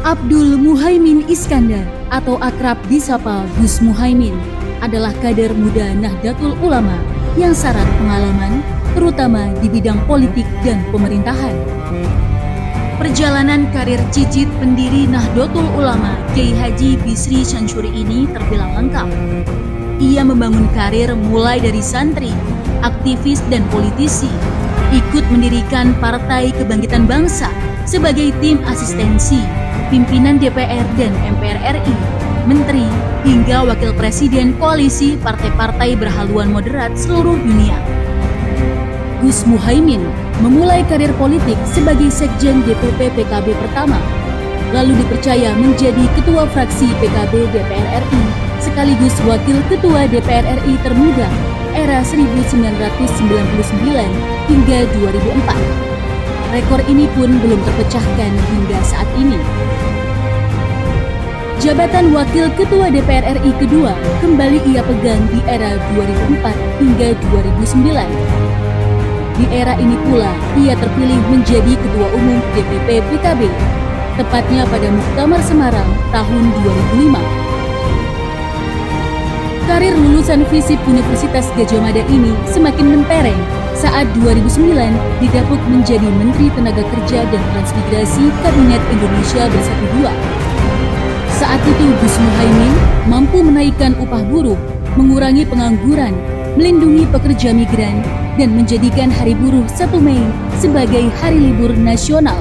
Abdul Muhaimin Iskandar atau akrab disapa Gus Muhaimin adalah kader muda Nahdlatul Ulama yang syarat pengalaman, terutama di bidang politik dan pemerintahan. Perjalanan karir cicit pendiri Nahdlatul Ulama Kiai Haji Bisri Syamsuri ini terbilang lengkap. Ia membangun karir mulai dari santri, aktivis dan politisi, ikut mendirikan Partai Kebangkitan Bangsa sebagai tim asistensi, pimpinan DPR dan MPR RI, menteri, hingga wakil presiden koalisi partai-partai berhaluan moderat seluruh dunia. Gus Muhaimin memulai karir politik sebagai sekjen DPP PKB pertama, lalu dipercaya menjadi ketua fraksi PKB DPR RI, sekaligus wakil ketua DPR RI termuda era 1999 hingga 2004. Rekor ini pun belum terpecahkan hingga saat ini. Jabatan Wakil Ketua DPR RI kedua kembali ia pegang di era 2004 hingga 2009. Di era ini pula ia terpilih menjadi Ketua Umum DPP PKB, tepatnya pada Muktamar Semarang tahun 2005. Karir lulusan FISIP Universitas Gadjah Mada ini semakin mentereng saat 2009 didapuk menjadi Menteri Tenaga Kerja dan Transmigrasi Kabinet Indonesia Bersatu II. Saat itu Gus Muhaimin mampu menaikkan upah buruh, mengurangi pengangguran, melindungi pekerja migran, dan menjadikan Hari Buruh 1 Mei sebagai hari libur nasional.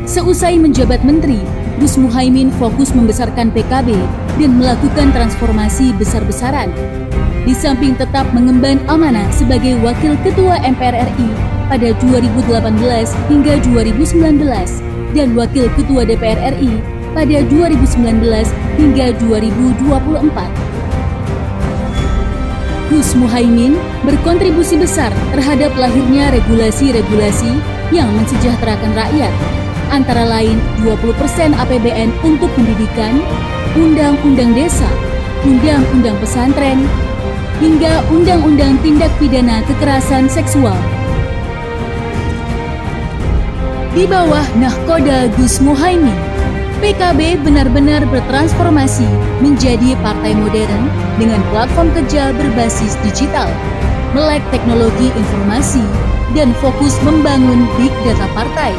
Seusai menjabat menteri, Gus Muhaimin fokus membesarkan PKB dan melakukan transformasi besar-besaran. Di samping tetap mengemban amanah sebagai Wakil Ketua MPR RI pada 2018 hingga 2019 dan Wakil Ketua DPR RI pada 2019 hingga 2024. Gus Muhaimin berkontribusi besar terhadap lahirnya regulasi-regulasi yang mensejahterakan rakyat, antara lain 20% APBN untuk pendidikan, Undang-Undang Desa, Undang-Undang Pesantren, hingga Undang-Undang Tindak Pidana Kekerasan Seksual. Di bawah nahkoda Gus Muhaimin, PKB benar-benar bertransformasi menjadi partai modern dengan platform kerja berbasis digital, melek teknologi informasi, dan fokus membangun big data partai.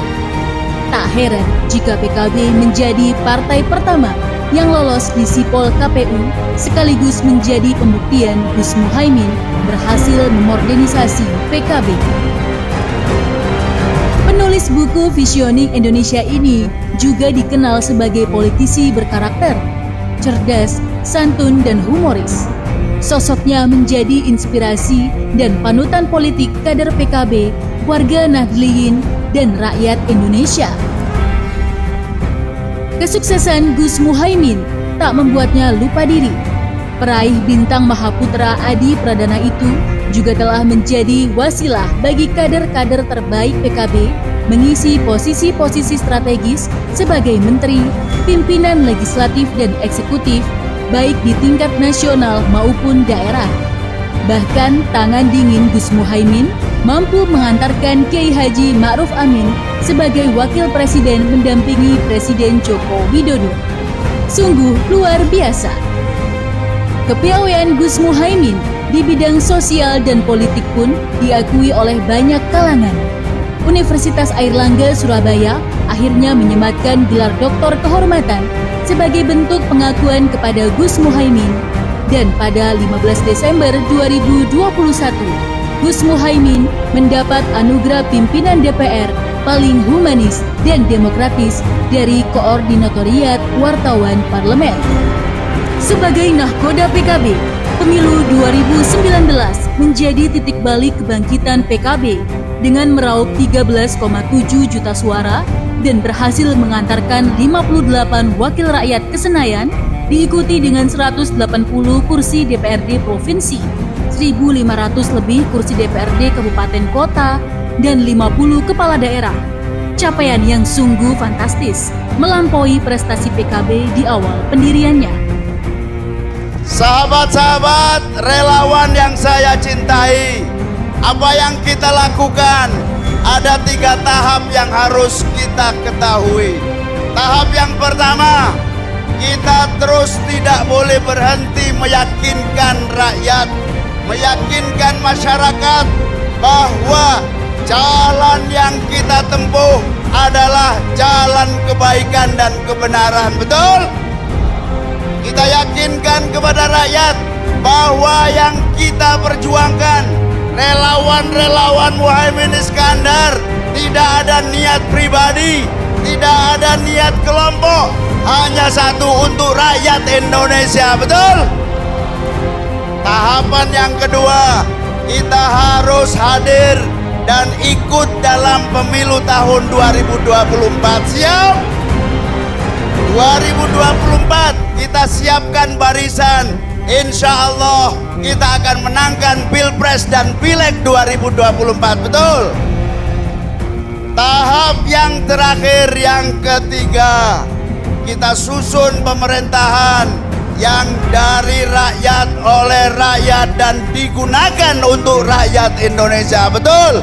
Tak heran jika PKB menjadi partai pertama yang lolos di Sipol KPU sekaligus menjadi pembuktian Gus Muhaimin berhasil memodernisasi PKB. Penulis buku Visioning Indonesia ini juga dikenal sebagai politisi berkarakter, cerdas, santun, dan humoris. Sosoknya menjadi inspirasi dan panutan politik kader PKB, warga Nahdliyin, dan rakyat Indonesia. Kesuksesan Gus Muhaimin tak membuatnya lupa diri. Peraih bintang Mahaputra Adi Pradana itu juga telah menjadi wasilah bagi kader-kader terbaik PKB mengisi posisi-posisi strategis sebagai menteri, pimpinan legislatif dan eksekutif, baik di tingkat nasional maupun daerah. Bahkan tangan dingin Gus Muhaimin mampu mengantarkan Kiai Haji Ma'ruf Amin sebagai wakil presiden mendampingi Presiden Joko Widodo. Sungguh luar biasa. Kepiawaian Gus Muhaimin di bidang sosial dan politik pun diakui oleh banyak kalangan. Universitas Airlangga Surabaya akhirnya menyematkan gelar doktor kehormatan sebagai bentuk pengakuan kepada Gus Muhaimin. Dan pada 15 Desember 2021, Gus Muhaimin mendapat anugerah pimpinan DPR paling humanis dan demokratis dari Koordinatoriat Wartawan Parlemen. Sebagai nahkoda PKB, pemilu 2019 menjadi titik balik kebangkitan PKB dengan meraup 13,7 juta suara dan berhasil mengantarkan 58 wakil rakyat ke Senayan, diikuti dengan 180 kursi DPRD Provinsi, 1.500 lebih kursi DPRD Kabupaten Kota, dan 50 kepala daerah. Capaian yang sungguh fantastis, melampaui prestasi PKB di awal pendiriannya. Sahabat-sahabat relawan yang saya cintai, apa yang kita lakukan ada 3 tahap yang harus kita ketahui. Tahap yang pertama, kita terus tidak boleh berhenti meyakinkan rakyat, meyakinkan masyarakat bahwa jalan yang kita tempuh adalah jalan kebaikan dan kebenaran. Betul? Kita yakinkan kepada rakyat bahwa yang kita perjuangkan, relawan-relawan Muhaimin Iskandar, tidak ada niat pribadi, tidak ada niat kelompok, hanya satu, untuk rakyat Indonesia. Betul? Tahapan yang kedua, kita harus hadir dan ikut dalam pemilu tahun 2024. Siap? 2024 kita siapkan barisan. Insya Allah kita akan menangkan Pilpres dan Pileg 2024. Betul? Tahap yang terakhir, yang ketiga, kita susun pemerintahan yang dari rakyat, oleh rakyat, dan digunakan untuk rakyat Indonesia. Betul?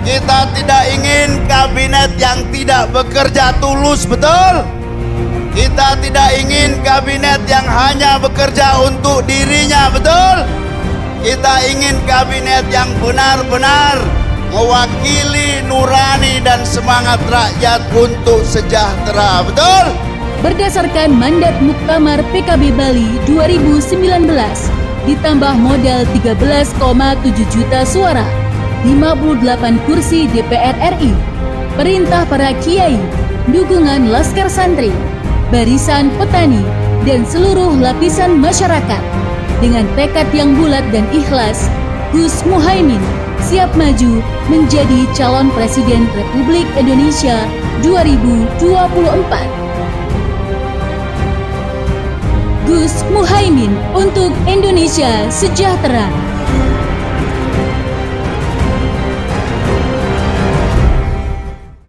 Kita tidak ingin kabinet yang tidak bekerja tulus. Betul? Kita tidak ingin kabinet yang hanya bekerja untuk dirinya. Betul? Kita ingin kabinet yang benar-benar mewakili nurani dan semangat rakyat untuk sejahtera. Betul? Berdasarkan mandat Muktamar PKB Bali 2019, ditambah modal 13,7 juta suara, 58 kursi DPR RI, perintah para kiai, dukungan Laskar Santri, barisan petani, dan seluruh lapisan masyarakat. Dengan tekad yang bulat dan ikhlas, Gus Muhaimin siap maju menjadi calon Presiden Republik Indonesia 2024. Gus Muhaimin untuk Indonesia sejahtera.